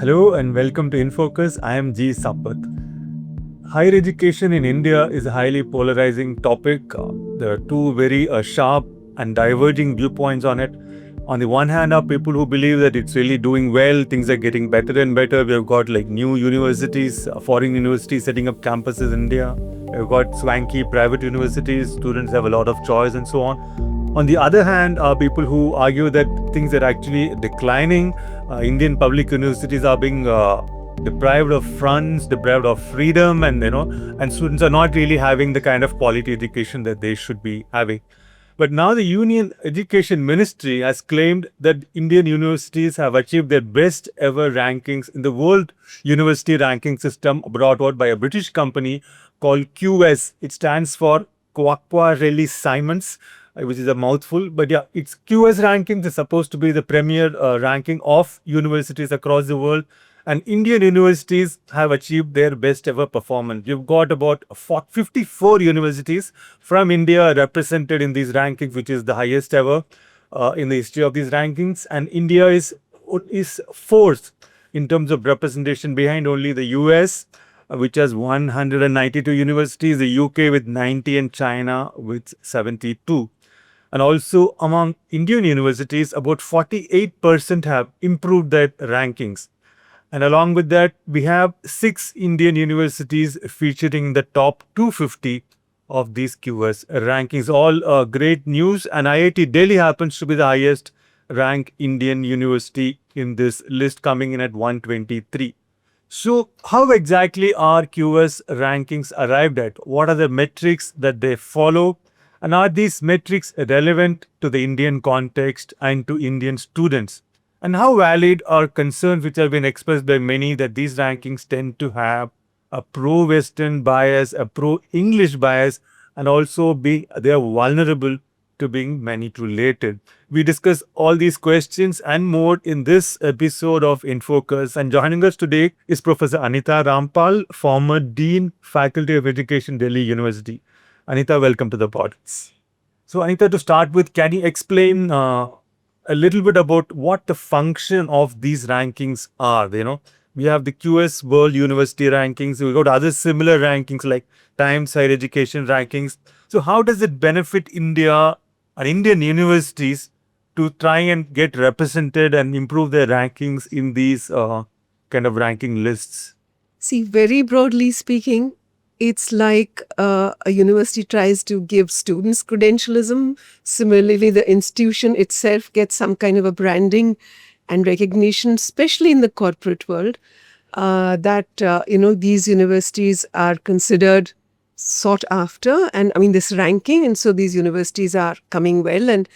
Hello and welcome to InFocus. I am G. Sampath. Higher education in India is a highly polarizing topic. There are two very sharp and diverging viewpoints on it. On the one hand, are people who believe that it's really doing well, things are getting better and better. We've got like new universities, foreign universities setting up campuses in India. We've got swanky private universities, students have a lot of choice and so on. On the other hand, are people who argue that things are actually declining. Indian public universities are being deprived of funds, deprived of freedom, and students are not really having the kind of quality education that they should be having. But now the Union Education Ministry has claimed that Indian universities have achieved their best ever rankings in the World University Ranking System brought out by a British company called QS. It stands for Quacquarelli Symonds, which is a mouthful. But yeah, its QS rankings is supposed to be the premier ranking of universities across the world. And Indian universities have achieved their best ever performance. You've got about 54 universities from India represented in these rankings, which is the highest ever in the history of these rankings. And India is fourth in terms of representation, behind only the US, which has 192 universities, the UK with 90, and China with 72. And also among Indian universities, about 48% have improved their rankings. And along with that, we have 6 Indian universities featuring in the top 250 of these QS rankings. All great news. And IIT Delhi happens to be the highest ranked Indian university in this list, coming in at 123. So how exactly are QS rankings arrived at? What are the metrics that they follow? And are these metrics relevant to the Indian context and to Indian students? And how valid are concerns which have been expressed by many that these rankings tend to have a pro-Western bias, a pro-English bias, and also they are vulnerable to being manipulated? We discuss all these questions and more in this episode of InFocus. And joining us today is Professor Anita Rampal, former Dean, Faculty of Education, Delhi University. Anita, welcome to the pod. So Anita, to start with, can you explain a little bit about what the function of these rankings are? We have the QS World University Rankings. We've got other similar rankings like Times Higher Education Rankings. So how does it benefit India and Indian universities to try and get represented and improve their rankings in these kind of ranking lists? See, very broadly speaking, it's like a university tries to give students credentialism. Similarly, the institution itself gets some kind of a branding and recognition, especially in the corporate world, that these universities are considered sought after. And I mean, this ranking, and so these universities are coming well. And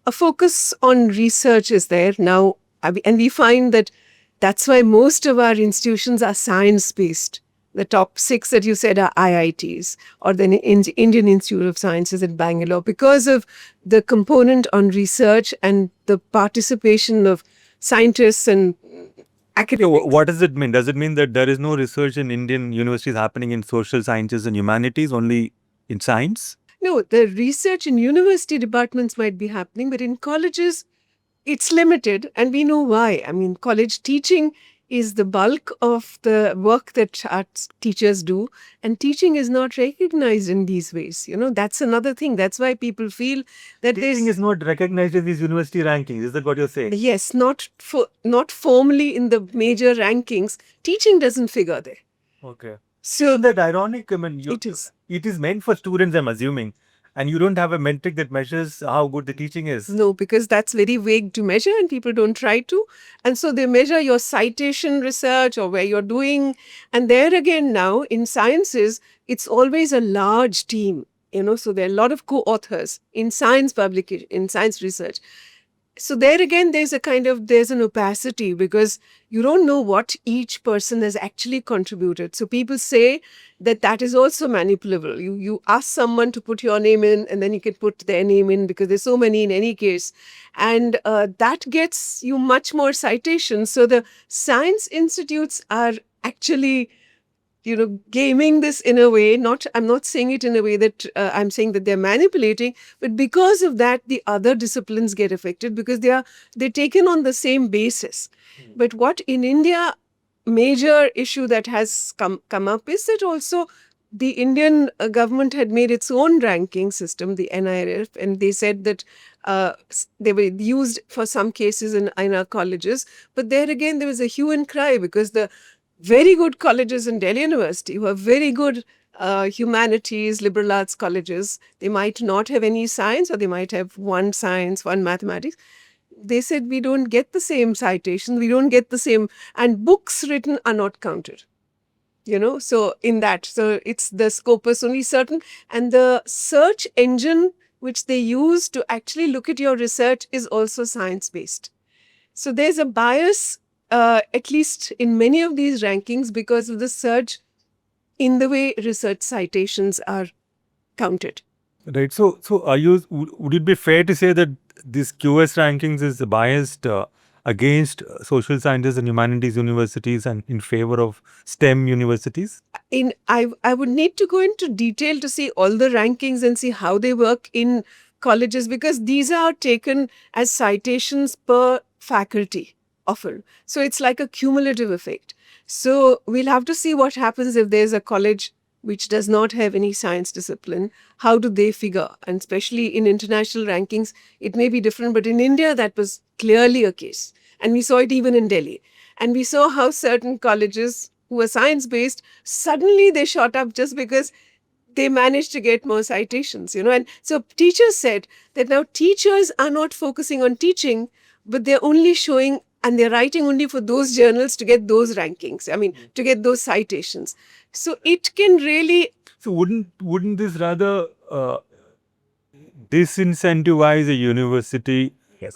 a focus on research is there now. And we find that that's why most of our institutions are science-based. The top 6 that you said are IITs or the Indian Institute of Sciences in Bangalore, because of the component on research and the participation of scientists and academics. What does it mean? Does it mean that there is no research in Indian universities happening in social sciences and humanities, only in science? No, the research in university departments might be happening, but in colleges, it's limited, and we know why. I mean, college teaching is the bulk of the work that our teachers do, and teaching is not recognized in these ways. That's another thing. That's why people feel that teaching is not recognized in these university rankings. Is that what you're saying? Yes, not formally in the major rankings. Teaching doesn't figure there. Okay. So that ironic. I mean, it is. It is meant for students, I'm assuming. And you don't have a metric that measures how good the teaching is. No, because that's very vague to measure and people don't try to. And so they measure your citation research or where you're doing. And there again now, in sciences, it's always a large team. So there are a lot of co-authors in science publication, in science research. So there again, there's an opacity because you don't know what each person has actually contributed. So people say that is also manipulable. You ask someone to put your name in and then you can put their name in because there's so many in any case. And that gets you much more citations. So the science institutes are actually gaming this in a way. I'm not saying it in a way that I'm saying that they're manipulating, but because of that, the other disciplines get affected because they're taken on the same basis. But what in India, major issue that has come up is that also the Indian government had made its own ranking system, the NIRF, and they said that they were used for some cases in our colleges. But there again, there was a hue and cry because the very good colleges in Delhi University who are very good humanities, liberal arts colleges, they might not have any science or they might have one science, one mathematics. They said we don't get the same citation, we don't get the same, and books written are not counted. So in that, so it's the scopus only certain, and the search engine which they use to actually look at your research is also science based. So there's a bias, at least in many of these rankings, because of the surge in the way research citations are counted. Right. So would it be fair to say that this QS rankings is biased against social sciences and humanities universities and in favor of STEM universities? I would need to go into detail to see all the rankings and see how they work in colleges, because these are taken as citations per faculty often. So it's like a cumulative effect. So we'll have to see what happens if there's a college which does not have any science discipline. How do they figure? And especially in international rankings, it may be different, but in India, that was clearly a case. And we saw it even in Delhi. And we saw how certain colleges who were science based, suddenly they shot up just because they managed to get more citations, And so teachers said that now teachers are not focusing on teaching, but they're only showing and they're writing only for those journals to get those rankings. I mean, to get those citations. So it can really. So wouldn't this rather disincentivize a university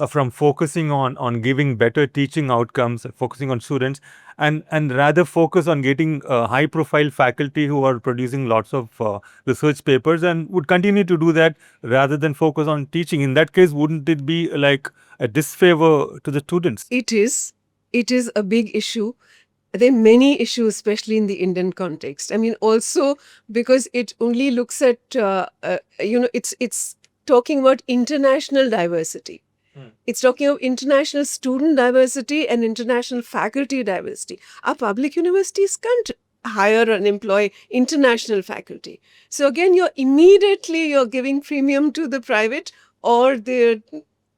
from focusing on giving better teaching outcomes, focusing on students, and rather focus on getting high profile faculty who are producing lots of research papers and would continue to do that rather than focus on teaching? In that case, wouldn't it be like a disfavor to the students? It is a big issue. There are many issues, especially in the Indian context. I mean, also because it only looks at, it's talking about international diversity. It's talking of international student diversity and international faculty diversity. Our public universities can't hire and employ international faculty. So again, you're giving premium to the private or the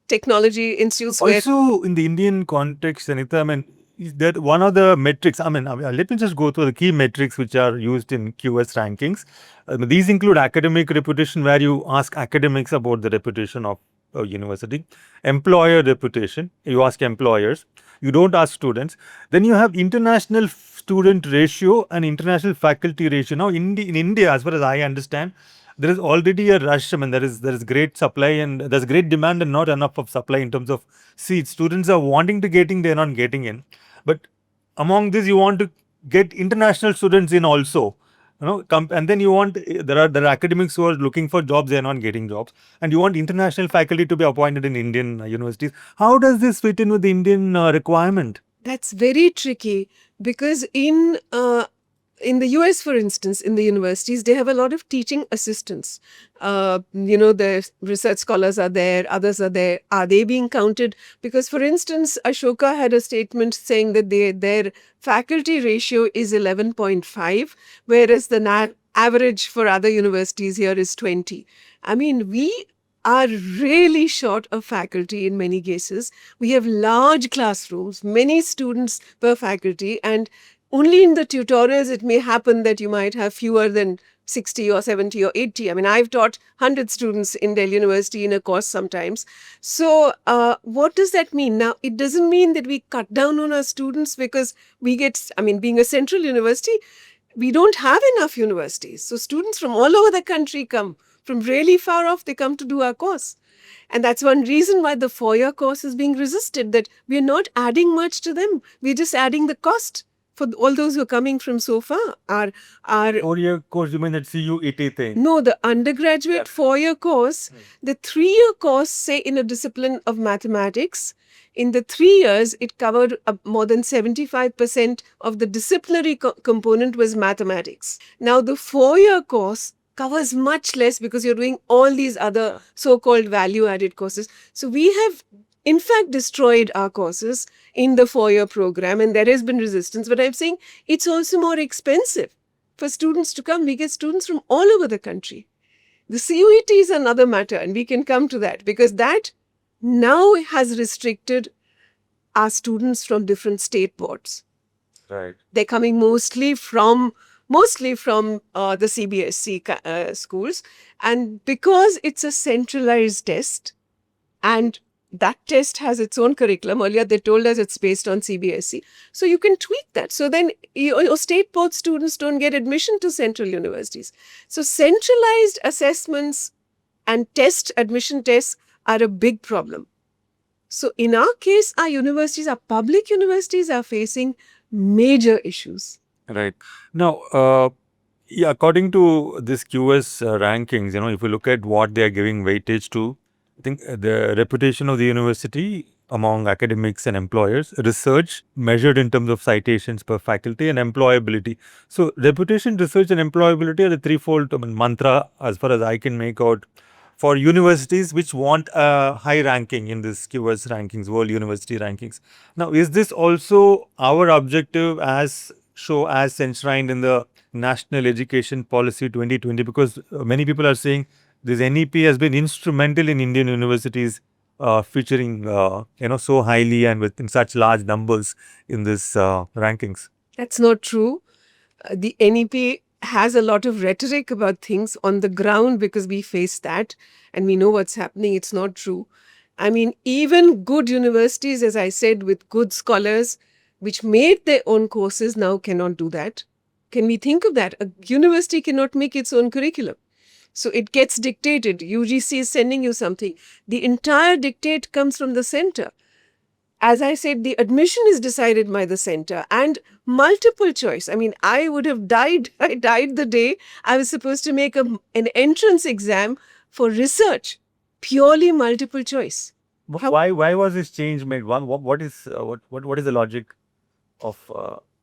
technology institutes. Also, in the Indian context, Anita, I mean, that one of the metrics, let me just go through the key metrics which are used in QS rankings. These include academic reputation, where you ask academics about the reputation of a university. Employer reputation, you ask employers. You don't ask students. Then you have international student ratio and international faculty ratio. Now, in India, as far as I understand, there is already a rush. I mean, there is great supply and there's great demand and not enough of supply in terms of seats. Students are wanting to getting, they're not getting in. But among this, you want to get international students in also. And then you want, there are academics who are looking for jobs, they are not getting jobs, and you want international faculty to be appointed in Indian universities. How does this fit in with the Indian requirement? That's very tricky because in the US, for instance, in the universities, they have a lot of teaching assistants. The research scholars are there, others are there. Are they being counted? Because, for instance, Ashoka had a statement saying that their faculty ratio is 11.5, whereas the average for other universities here is 20. I mean, we are really short of faculty in many cases. We have large classrooms, many students per faculty, and only in the tutorials it may happen that you might have fewer than 60 or 70 or 80. I mean, I've taught 100 students in Delhi University in a course sometimes. So what does that mean? Now, it doesn't mean that we cut down on our students because being a central university, we don't have enough universities. So students from all over the country come. From really far off, they come to do our course. And that's one reason why the 4-year course is being resisted, that we're not adding much to them. We're just adding the cost for all those who are coming from so far. Our 4-year course, you mean that CUET thing? No, the undergraduate 4-year course, the 3-year course, say in a discipline of mathematics, in the 3 years, it covered more than 75% of the disciplinary component was mathematics. Now, the 4-year course covers much less because you're doing all these other so-called value-added courses. So we have in fact destroyed our courses in the 4-year program, and there has been resistance. But I'm saying it's also more expensive for students to come. We get students from all over the country. The CUET is another matter, and we can come to that, because that now has restricted our students from different state boards. Right. They're coming mostly from the CBSE schools, and because it's a centralized test, and that test has its own curriculum. Earlier, they told us it's based on CBSE. So you can tweak that. So then your state board students don't get admission to central universities. So centralized assessments and admission tests are a big problem. So in our case, our public universities are facing major issues. Right. Now, yeah, according to this QS rankings, if you look at what they are giving weightage to, I think the reputation of the university among academics and employers, research measured in terms of citations per faculty, and employability. So, reputation, research, and employability are the threefold mantra, as far as I can make out, for universities which want a high ranking in this QS rankings, World University Rankings. Now, is this also our objective as enshrined in the National Education Policy 2020? Because many people are saying this NEP has been instrumental in Indian universities featuring so highly and in such large numbers in this rankings. That's not true. The NEP has a lot of rhetoric about things on the ground, because we face that and we know what's happening. It's not true. I mean, even good universities, as I said, with good scholars, which made their own courses, now cannot do that. Can we think of that? A university cannot make its own curriculum. So it gets dictated. UGC is sending you something. The entire dictate comes from the center. As I said, the admission is decided by the center, and multiple choice. I mean, I would have died. I died the day I was supposed to make an entrance exam for research, purely multiple choice. Why was this change made? What is the logic of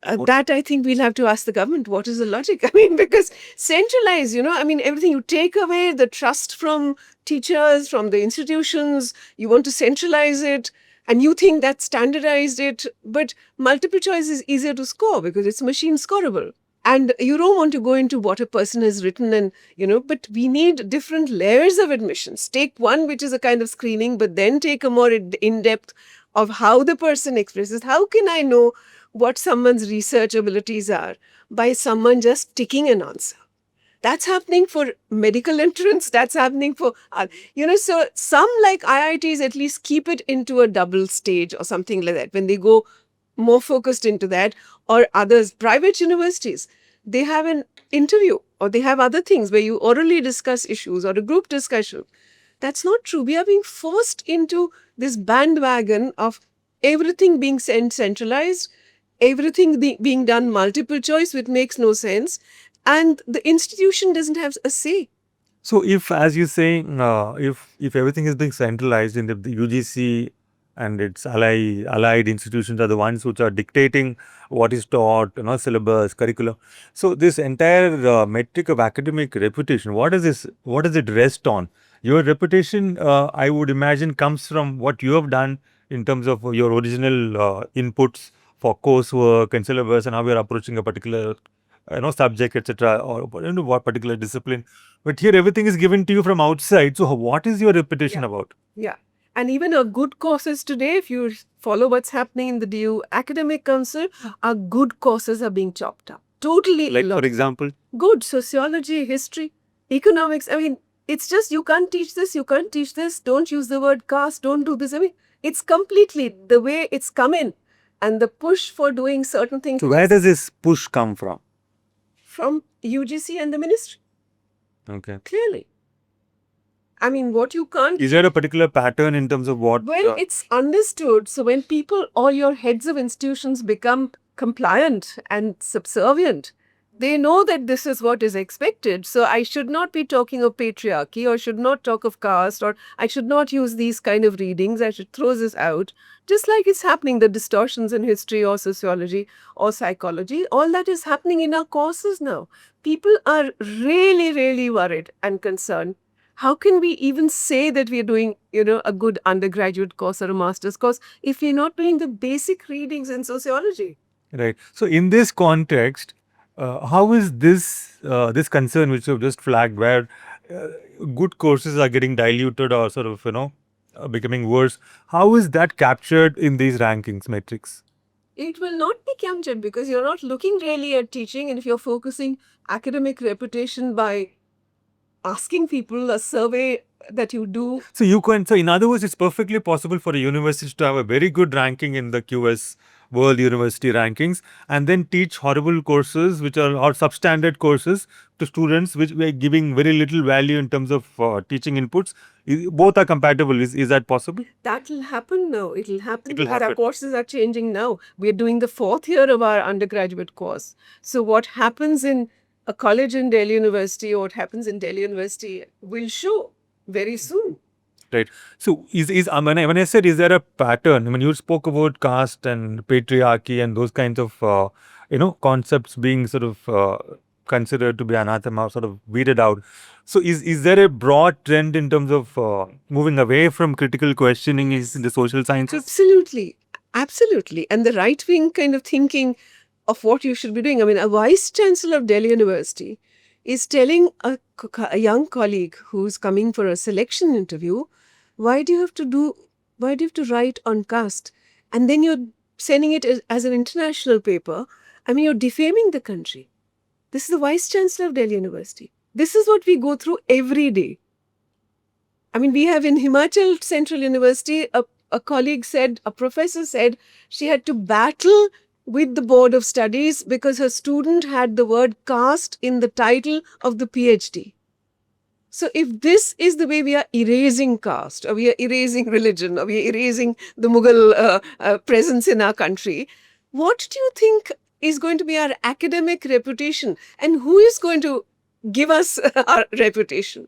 that I think we'll have to ask the government. What is the logic? I mean, because centralize, everything, you take away the trust from teachers, from the institutions, you want to centralize it, and you think that standardized it. But multiple choice is easier to score because it's machine scorable. And you don't want to go into what a person has written, and, but we need different layers of admissions. Take one, which is a kind of screening, but then take a more in-depth of how the person expresses. How can I know what someone's research abilities are by someone just ticking an answer? That's happening for medical entrance. That's happening for, so some like IITs at least keep it into a double stage or something like that when they go more focused into that, or others, private universities, they have an interview or they have other things where you orally discuss issues or a group discussion. That's not true. We are being forced into this bandwagon of everything being centralized, everything being done multiple choice, which makes no sense. And the institution doesn't have a say. So, if, as you say, if everything is being centralized in the UGC and its allied institutions are the ones which are dictating what is taught, syllabus, curriculum. So, this entire metric of academic reputation, what does it rest on? Your reputation, I would imagine, comes from what you have done in terms of your original inputs for coursework and syllabus and how you're approaching a particular subject, etc., or what particular discipline. But here everything is given to you from outside. So what is your reputation about? Yeah. And even our good courses today, if you follow what's happening in the DU Academic Council, our good courses are being chopped up. Totally. Like, for example? Good sociology, history, economics. I mean, it's just you can't teach this, you can't teach this. Don't use the word caste, don't do this. I mean, it's completely the way it's come in. And the push for doing certain things. So where does this push come from? From UGC and the ministry. Okay. Clearly. I mean, what you can't... Is there a particular pattern in terms of what... Well, it's understood. So when all your heads of institutions become compliant and subservient, they know that this is what is expected. So I should not be talking of patriarchy, or should not talk of caste, or I should not use these kind of readings. I should throw this out. Just like it's happening, the distortions in history or sociology or psychology, all that is happening in our courses now. People are really, really worried and concerned How can we even say that we are doing, a good undergraduate course or a master's course if we're not doing the basic readings in sociology? Right. So in this context, how is this concern which you've just flagged, where uh, good courses are getting diluted or sort of becoming worse? How is that captured in these rankings metrics? It will not be captured because you're not looking really at teaching, and if you're focusing academic reputation by asking people a survey that you do. So you can. So in other words, it's perfectly possible for a university to have a very good ranking in the QS World University rankings, and then teach horrible courses which are or substandard courses to students which were giving very little value in terms of teaching inputs. Both are compatible. Is that possible? That will happen now. It will happen It will because our happen. courses are changing now. We are doing the fourth year of our undergraduate course. So, what happens in a college in Delhi University or what happens in Delhi University will show very soon. Right. So, is when I said, is there a pattern? I mean, you spoke about caste and patriarchy and those kinds of concepts being sort of considered to be anathema, sort of weeded out. So, is there a broad trend in terms of moving away from critical questioning is in the social sciences? Absolutely. Absolutely. And the right wing kind of thinking of what you should be doing. I mean, a vice chancellor of Delhi University is telling a young colleague who's coming for a selection interview, why do you have to write on caste? And then you're sending it as an international paper. I mean, you're defaming the country. This is the vice chancellor of Delhi University. This is what we go through every day. I mean, we have in Himachal Central University, a colleague said, a professor said, she had to battle with the board of studies because her student had the word caste in the title of the PhD. So, if this is the way we are erasing caste, or we are erasing religion, or we are erasing the Mughal presence in our country, what do you think is going to be our academic reputation? And who is going to give us our reputation?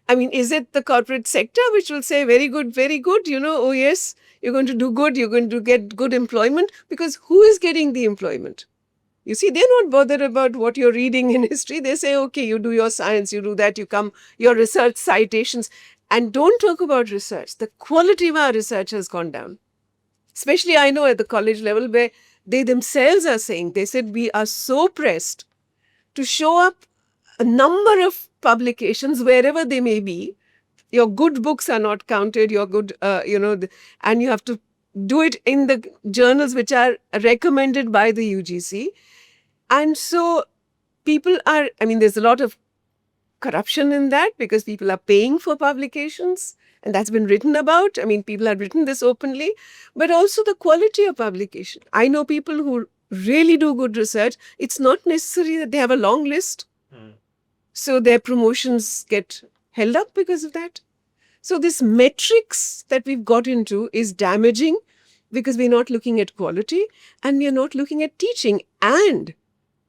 I mean, is it the corporate sector which will say, very good, oh yes, you're going to do good, you're going to get good employment? Because who is getting the employment? You see, they're not bothered about what you're reading in history. They say, okay, you do your science, you do that, you come, your research citations. And don't talk about research. The quality of our research has gone down. Especially, I know at the college level where they themselves are saying, they said, we are so pressed to show up a number of publications wherever they may be. Your good books are not counted, your good, and you have to do it in the journals which are recommended by the UGC. And so people are, I mean, there's a lot of corruption in that because people are paying for publications and that's been written about. I mean, people have written this openly, but also the quality of publication. I know people who really do good research. It's not necessary that they have a long list. So their promotions get held up because of that. So this metrics that we've got into is damaging because we're not looking at quality and we're not looking at teaching and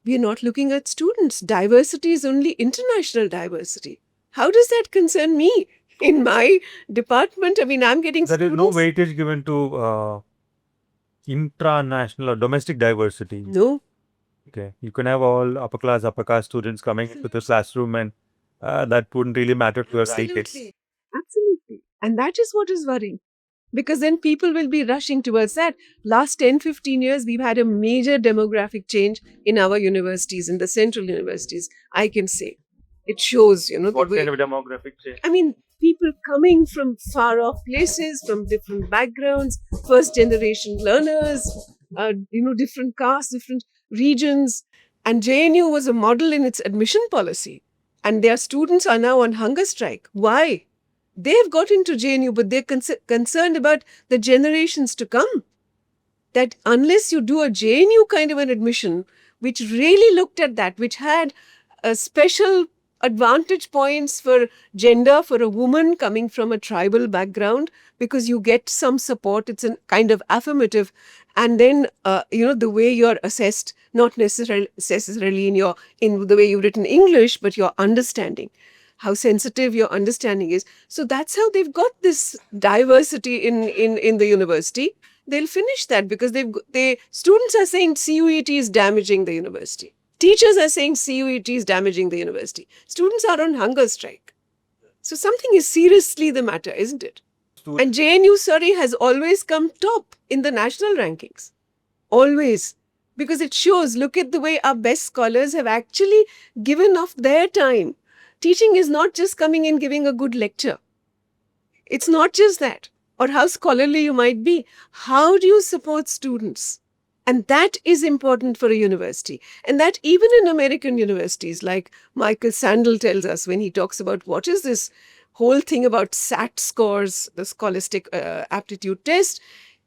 we're not looking at students. Diversity is only international diversity. How does that concern me? In my department, I mean, I'm getting There is students. no weightage given to intranational or domestic diversity. No. Okay, you can have all upper caste students coming into the classroom, and that wouldn't really matter to your weightage. Absolutely. Absolutely. And that is what is worrying. Because then people will be rushing towards that. Last 10, 15 years, we've had a major demographic change in our universities, in the central universities, I can say. It shows, What the way. kind of demographic change? I mean, people coming from far off places, from different backgrounds, first generation learners, different castes, different regions. And JNU was a model in its admission policy. And their students are now on hunger strike. Why? They've got into JNU, but they're concerned about the generations to come. That unless you do a JNU kind of an admission, which really looked at that, which had a special advantage points for gender for a woman coming from a tribal background, because you get some support, it's a kind of affirmative, and then the way you're assessed, not necessarily in the way you've written English, but your understanding, how sensitive your understanding is. So that's how they've got this diversity in the university. They'll finish that because students are saying CUET is damaging the university. Teachers are saying CUET is damaging the university. Students are on hunger strike. So something is seriously the matter, isn't it? And JNU Surrey has always come top in the national rankings. Always. Because it shows, look at the way our best scholars have actually given of their time. Teaching is not just coming and giving a good lecture. It's not just that, or how scholarly you might be. How do you support students? And that is important for a university. And that even in American universities, like Michael Sandel tells us when he talks about what is this whole thing about SAT scores, the Scholastic Aptitude Test,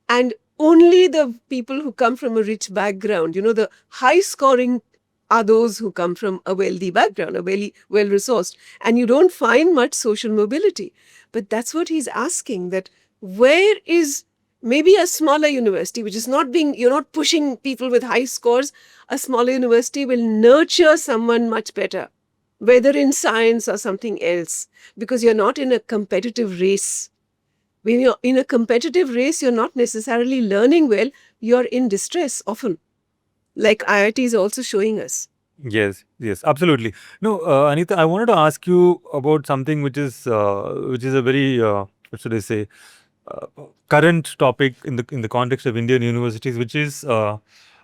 and only the people who come from a rich background, the high scoring are those who come from a wealthy background, a very well resourced, and you don't find much social mobility. But that's what he's asking, that where is maybe a smaller university, which is not being, you're not pushing people with high scores, a smaller university will nurture someone much better, whether in science or something else, because you're not in a competitive race. When you're in a competitive race, you're not necessarily learning well, you're in distress often, like IIT is also showing us. Yes, yes, absolutely. No, Anita, I wanted to ask you about something which is a very what should I say, uh, current topic in the context of Indian universities, which is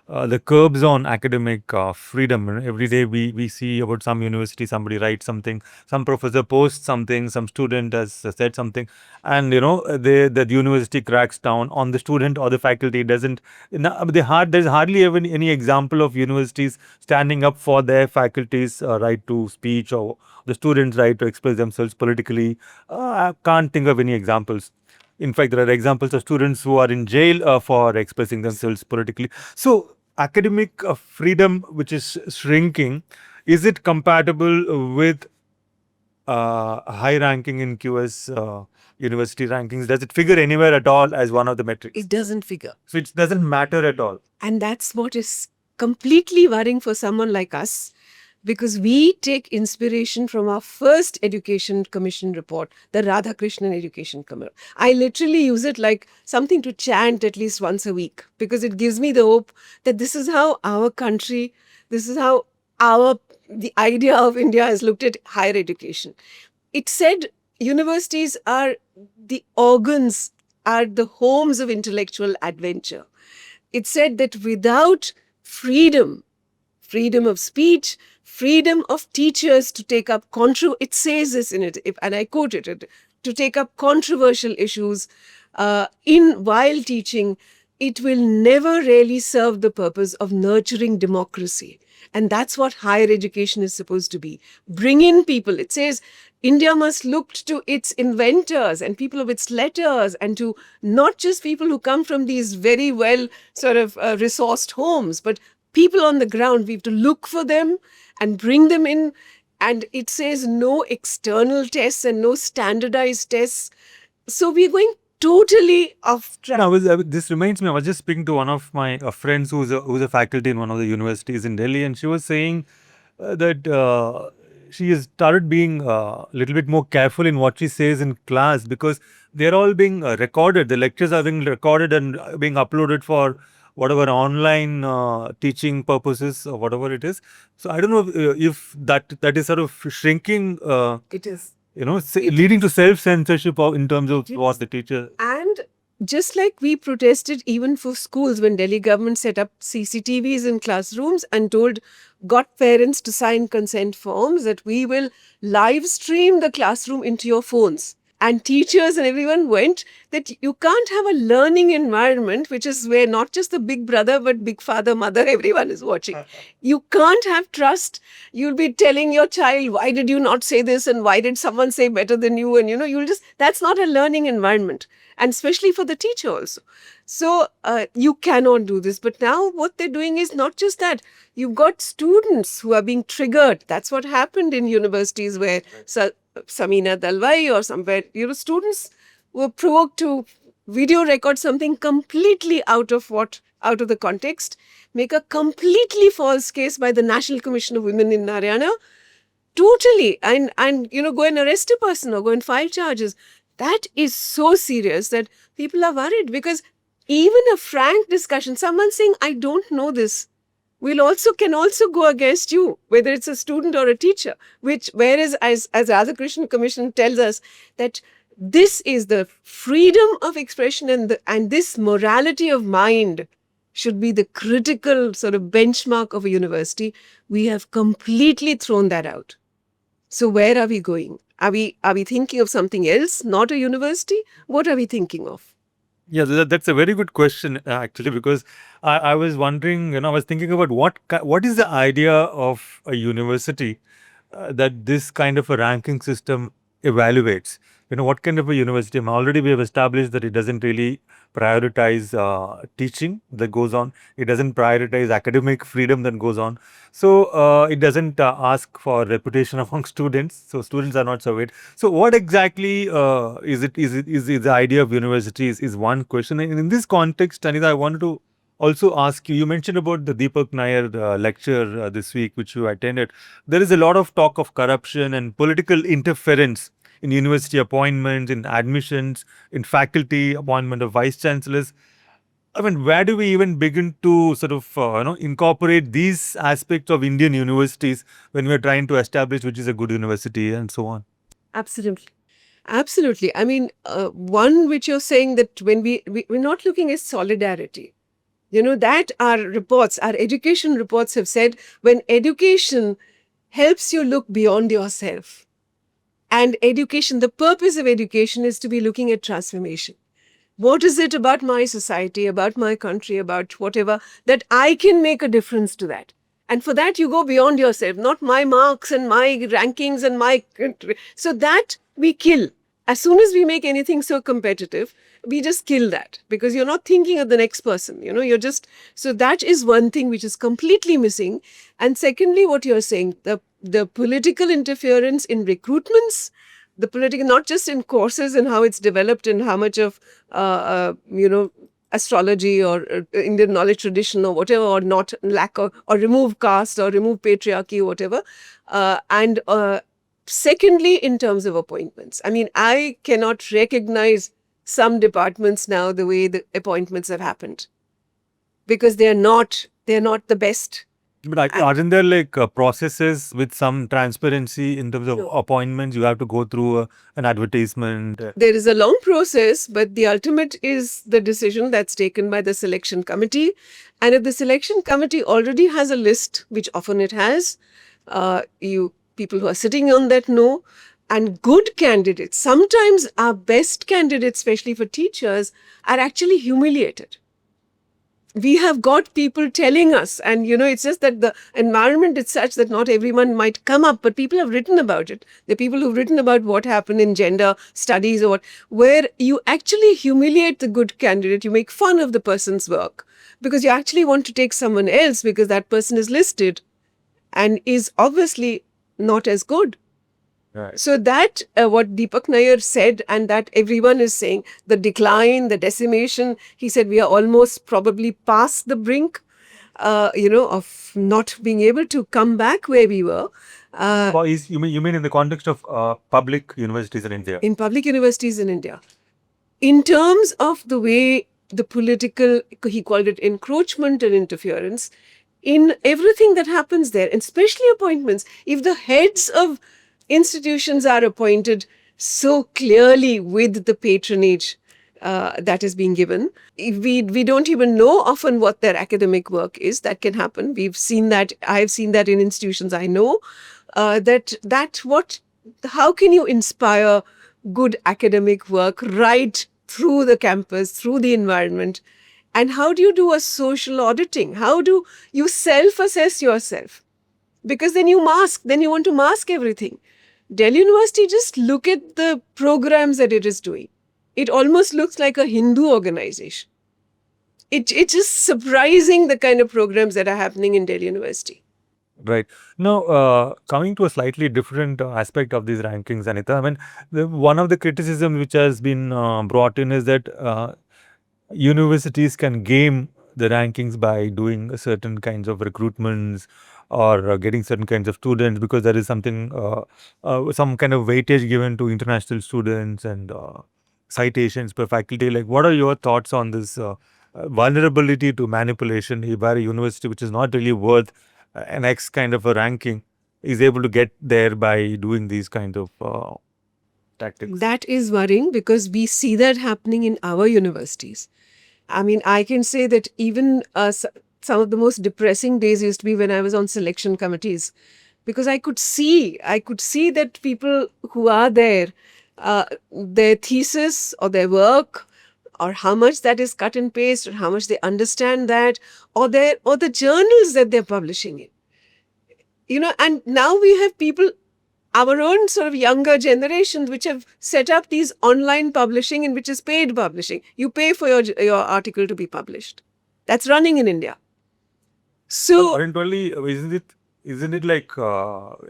the curbs on academic freedom. Every day we see about some university, somebody writes something, some professor posts something, some student has said something, and the university cracks down on the student or the faculty. Doesn't there's hardly even any example of universities standing up for their faculty's right to speech or the students' right to express themselves politically. I can't think of any examples. In fact, there are examples of students who are in jail for expressing themselves politically. So, academic freedom, which is shrinking, is it compatible with high ranking in QS university rankings? Does it figure anywhere at all as one of the metrics? It doesn't figure. So, it doesn't matter at all. And that's what is completely worrying for someone like us, because we take inspiration from our first Education Commission report, the Radhakrishnan Education Commission. I literally use it like something to chant at least once a week, because it gives me the hope that this is how our country, this is how the idea of India has looked at higher education. It said universities are the organs, are the homes of intellectual adventure. It said that without freedom of speech, freedom of teachers to take up it says this in it, and I quote it, to take up controversial issues while teaching, it will never really serve the purpose of nurturing democracy. And that's what higher education is supposed to be. Bring in people. It says India must look to its inventors and people of its letters, and to not just people who come from these very well sort of resourced homes, but people on the ground. We have to look for them and bring them in. And it says no external tests and no standardized tests. So we're going totally off track. Now, this reminds me, I was just speaking to one of my friends who's a faculty in one of the universities in Delhi, and she was saying that she has started being a little bit more careful in what she says in class, because they're all being recorded. The lectures are being recorded and being uploaded for whatever online teaching purposes or whatever it is. So I don't know if that is sort of shrinking. It is. Leading to self-censorship in terms of what the teacher. And just like we protested even for schools when Delhi government set up CCTVs in classrooms and got parents to sign consent forms that we will live stream the classroom into your phones. And teachers and everyone went that you can't have a learning environment, which is where not just the big brother, but big father, mother, everyone is watching. You can't have trust. You'll be telling your child, why did you not say this? And why did someone say better than you? And, that's not a learning environment. And especially for the teacher also. So you cannot do this. But now what they're doing is not just that. You've got students who are being triggered. That's what happened in universities where Samina Dalwai or somewhere, students were provoked to video record something completely out of the context, make a completely false case by the National Commission of Women in Haryana, totally, and go and arrest a person or go and file charges. That is so serious that people are worried, because even a frank discussion, someone saying, I don't know this, will also can also go against you, whether it's a student or a teacher. Which whereas as Radhakrishnan Commission tells us that this is the freedom of expression and this morality of mind should be the critical sort of benchmark of a university. We have completely thrown that out. So where are we going? Are we thinking of something else, not a university? What are we thinking of? Yeah, that's a very good question, actually, because I was wondering, I was thinking about what is the idea of a university that this kind of a ranking system evaluates. What kind of a university? Already we have established that it doesn't really prioritize teaching that goes on. It doesn't prioritize academic freedom that goes on. So it doesn't ask for reputation among students. So students are not surveyed. So what exactly is it? Is the idea of universities is one question. And in this context, Anita, I wanted to also ask you. You mentioned about the Deepak Nair lecture this week, which you attended. There is a lot of talk of corruption and political interference in university appointments, in admissions, in faculty appointment of vice chancellors. I mean, where do we even begin to sort of incorporate these aspects of Indian universities when we're trying to establish which is a good university and so on? Absolutely. Absolutely. I mean, one which you're saying that when we're not looking at solidarity, that our education reports have said when education helps you look beyond yourself. And education, the purpose of education is to be looking at transformation. What is it about my society, about my country, about whatever, that I can make a difference to that? And for that, you go beyond yourself, not my marks and my rankings and my. So that we kill. As soon as we make anything so competitive, we just kill that because you're not thinking of the next person. You're just. So that is one thing which is completely missing. And secondly, what you're saying, the political interference in recruitments, the political, not just in courses and how it's developed and how much of, astrology or Indian knowledge tradition or whatever, or not lack of, or remove caste or remove patriarchy or whatever. And secondly, in terms of appointments, I mean, I cannot recognize some departments now the way the appointments have happened because they're not the best. But aren't there like processes with some transparency in terms of No. appointments? You have to go through an advertisement. There is a long process, but the ultimate is the decision that's taken by the selection committee. And if the selection committee already has a list, which often it has, people who are sitting on that know, and good candidates, sometimes our best candidates, especially for teachers, are actually humiliated. We have got people telling us, and it's just that the environment is such that not everyone might come up, but people have written about it. There are people who've written about what happened in gender studies or what, where you actually humiliate the good candidate, you make fun of the person's work because you actually want to take someone else because that person is listed and is obviously not as good. Right. So that what Deepak Nair said, and that everyone is saying, the decline, the decimation, he said we are almost probably past the brink, of not being able to come back where we were. Well, you mean in the context of public universities in India? In public universities in India. In terms of the way the political, he called it encroachment and interference, in everything that happens there, and especially appointments, if the heads of institutions are appointed so clearly with the patronage that is being given, we don't even know often what their academic work is. That can happen. We've seen that. I've seen that in institutions I know. How can you inspire good academic work right through the campus, through the environment? And how do you do a social auditing? How do you self-assess yourself? Because then you want to mask everything. Delhi University, just look at the programs that it is doing. It almost looks like a Hindu organization. It's just surprising the kind of programs that are happening in Delhi University. Right. Now, coming to a slightly different aspect of these rankings, Anita, I mean, one of the criticisms which has been brought in is that universities can game the rankings by doing certain kinds of recruitments or getting certain kinds of students because there is something, some kind of weightage given to international students and citations per faculty. Like, what are your thoughts on this vulnerability to manipulation, where a university which is not really worth an X kind of a ranking is able to get there by doing these kind of tactics. That is worrying because we see that happening in our universities. I mean, I can say that even some of the most depressing days used to be when I was on selection committees, because I could see that people who are there, their thesis or their work, or how much that is cut and paste, or how much they understand that, or the journals that they're publishing in. And now we have people, our own sort of younger generations, which have set up these online publishing and which is paid publishing. You pay for your article to be published. That's running in India. So Aren't only isn't it like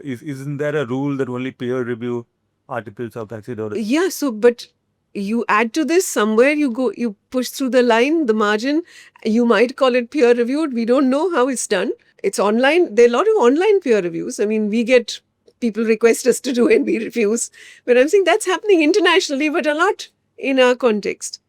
isn't there a rule that only peer review articles are considered? yeah, but you add to this somewhere, you push through the line, the margin, you might call it peer reviewed. We don't know how it's done. It's online. There are a lot of online peer reviews. I mean, we get people request us to do and we refuse. But I'm saying that's happening internationally, but a lot in our context.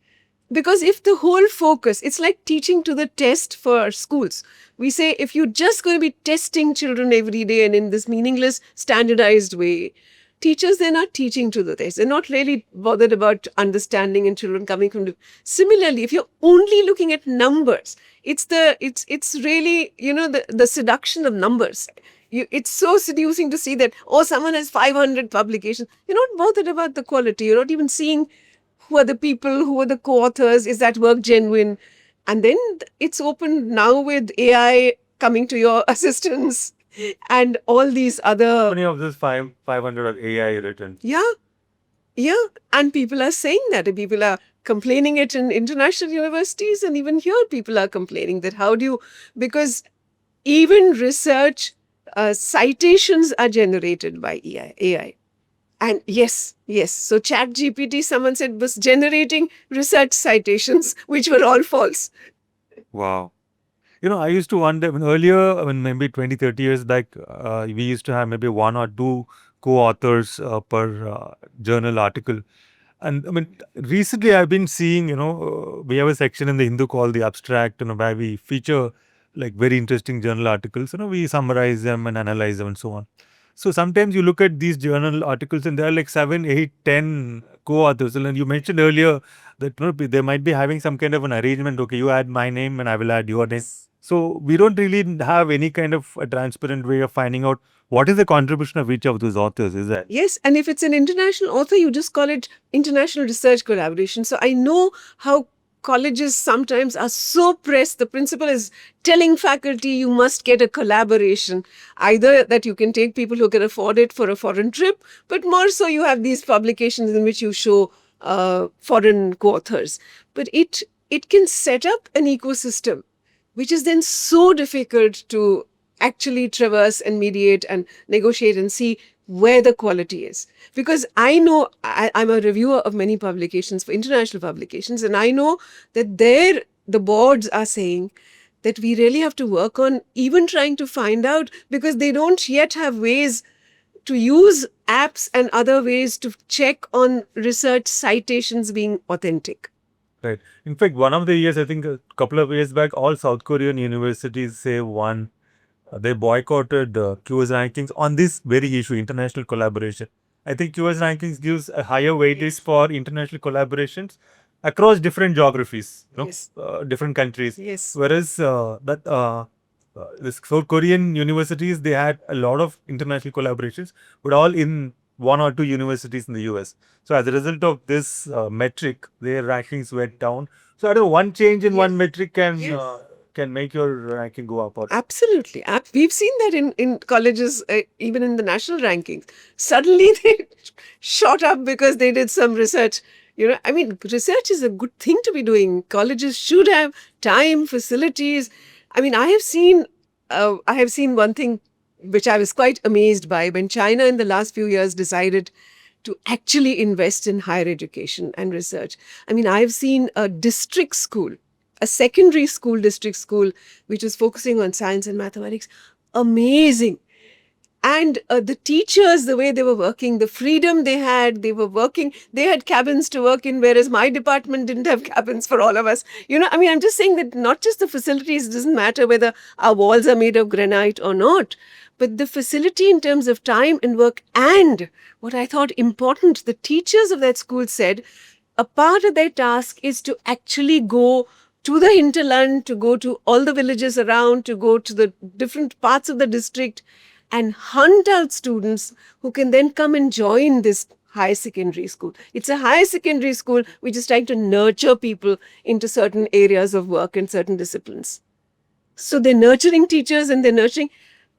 Because if the whole focus, it's like teaching to the test for schools. We say if you're just going to be testing children every day and in this meaningless, standardized way, teachers, they're not teaching to the test. They're not really bothered about understanding and children coming from. Similarly, if you're only looking at numbers, it's really, the seduction of numbers. It's so seducing to see that, someone has 500 publications. You're not bothered about the quality. You're not even seeing who are the people, who are the co-authors, is that work genuine? And then it's open now with AI coming to your assistance and all these How other. many of this 500 are AI written? Yeah, yeah. And people are saying that. And people are complaining it in international universities. And even here, people are complaining that because even research citations are generated by AI. And yes. So ChatGPT, someone said, was generating research citations, which were all false. Wow. I used to wonder, earlier, maybe 20, 30 years back, we used to have maybe one or two co-authors per journal article. And recently I've been seeing, we have a section in the Hindu called the Abstract, where we feature like very interesting journal articles. We summarize them and analyze them and so on. So sometimes you look at these journal articles and there are like 7, 8, 10 co-authors. And you mentioned earlier that they might be having some kind of an arrangement. Okay, you add my name and I will add your name. So we don't really have any kind of a transparent way of finding out what is the contribution of each of those authors. Is that? Yes, and if it's an international author, you just call it international research collaboration. So I know how colleges sometimes are so pressed. The principal is telling faculty you must get a collaboration, either that you can take people who can afford it for a foreign trip, but more so you have these publications in which you show foreign co-authors. But it can set up an ecosystem, which is then so difficult to actually traverse and mediate and negotiate and see where the quality is. Because I know I'm a reviewer of many publications for international publications, and I know that the boards are saying that we really have to work on even trying to find out, because they don't yet have ways to use apps and other ways to check on research citations being authentic. Right. In fact, one of the years, I think a couple of years back, all South Korean universities say they boycotted QS rankings on this very issue, international collaboration. I think QS rankings gives a higher weightage for international collaborations across different geographies, Yes. different countries. Yes. Whereas this South Korean universities, they had a lot of international collaborations, but all in one or two universities in the US. So as a result of this metric, their rankings went down. So I don't know, one change in one metric can make your ranking go up. Or Absolutely. We've seen that in colleges, even in the national rankings. Suddenly they shot up because they did some research. Research is a good thing to be doing. Colleges should have time, facilities. I have seen one thing which I was quite amazed by when China in the last few years decided to actually invest in higher education and research. I've seen a district school, a secondary school, district school, which is focusing on science and mathematics. Amazing. And the teachers, the way they were working, the freedom they were working, they had cabins to work in, whereas my department didn't have cabins for all of us. I mean, I'm just saying that not just the facilities, it doesn't matter whether our walls are made of granite or not, but the facility in terms of time and work. And what I thought important, the teachers of that school said, a part of their task is to actually go to the hinterland, to go to all the villages around, to go to the different parts of the district and hunt out students who can then come and join this higher secondary school. It's a higher secondary school which is trying to nurture people into certain areas of work and certain disciplines. So they're nurturing teachers and they're nurturing,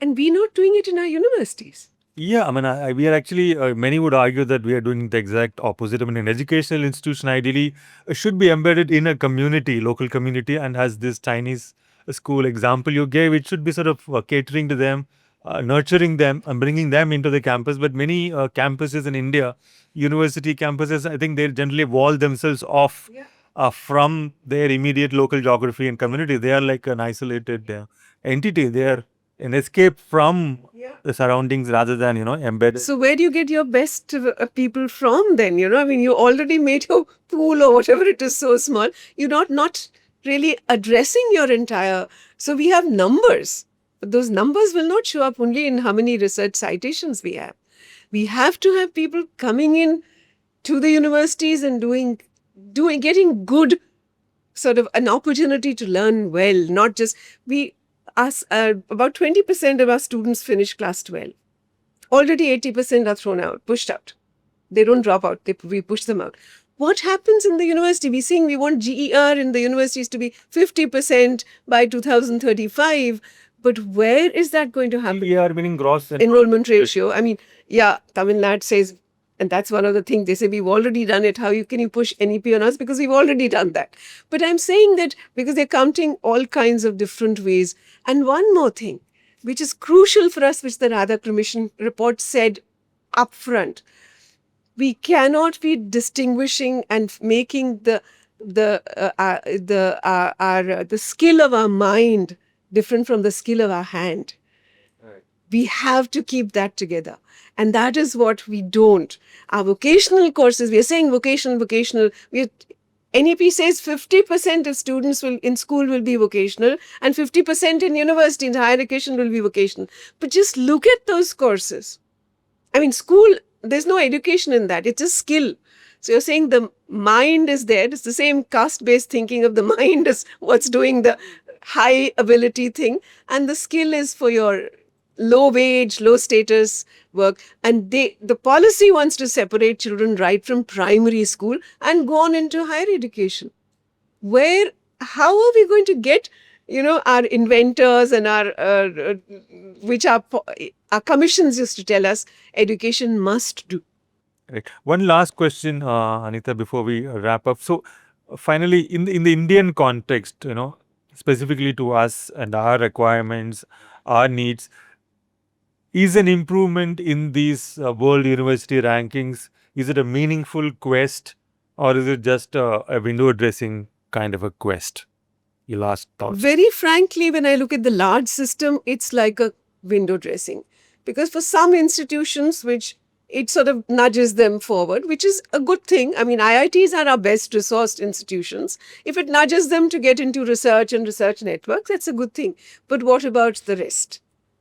and we're not doing it in our universities. Yeah, I mean, we are actually, many would argue that we are doing the exact opposite. I mean, an educational institution ideally should be embedded in a community, local community, and has this Chinese school example you gave, it should be sort of catering to them, nurturing them, and bringing them into the campus. But many campuses in India, university campuses, I think they generally wall themselves off from their immediate local geography and community. They are like an isolated entity. They are an escape from the surroundings rather than, embedded. So where do you get your best people from then? I mean, you already made your pool or whatever it is so small. You're not really addressing your entire. So we have numbers, but those numbers will not show up only in how many research citations we have. We have to have people coming in to the universities and getting good, sort of an opportunity to learn well, not just about 20% of our students finish class 12. Already 80% are thrown out, pushed out. They don't drop out, we push them out. What happens in the university? We're saying we want GER in the universities to be 50% by 2035. But where is that going to happen? GER meaning gross enrollment ratio. I mean, Tamil Nadu says, and that's one of the things they say, we've already done it. How can you push NEP on us? Because we've already done that. But I'm saying that because they're counting all kinds of different ways. And one more thing, which is crucial for us, which the Radha Commission report said upfront, we cannot be distinguishing and making the skill of our mind different from the skill of our hand. We have to keep that together. And that is what we don't. Our vocational courses, we are saying vocational. NEP says 50% of students in school will be vocational and 50% in university and higher education will be vocational. But just look at those courses. I mean, school, there's no education in that. It's just skill. So you're saying the mind is there. It's the same caste-based thinking of the mind as what's doing the high ability thing. And the skill is for your low wage, low status work. And the policy wants to separate children right from primary school and go on into higher education. How are we going to get, our inventors and which our commissions used to tell us education must do. Right. One last question, Anita, before we wrap up. So finally, in the Indian context, specifically to us and our requirements, our needs, is an improvement in these world university rankings, is it a meaningful quest or is it just a window dressing kind of a quest? Your last thoughts? Very frankly, when I look at the large system, it's like a window dressing. Because for some institutions, it sort of nudges them forward, which is a good thing. I mean, IITs are our best resourced institutions. If it nudges them to get into research and research networks, that's a good thing. But what about the rest?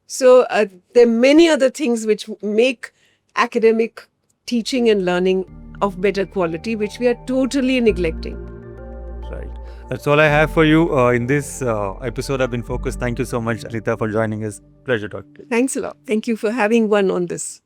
So there are many other things which make academic teaching and learning of better quality, which we are totally neglecting. Right. That's all I have for you in this episode of In Focus. Thank you so much, Anita, for joining us. Pleasure talking to you. Thanks a lot. Thank you for having one on this.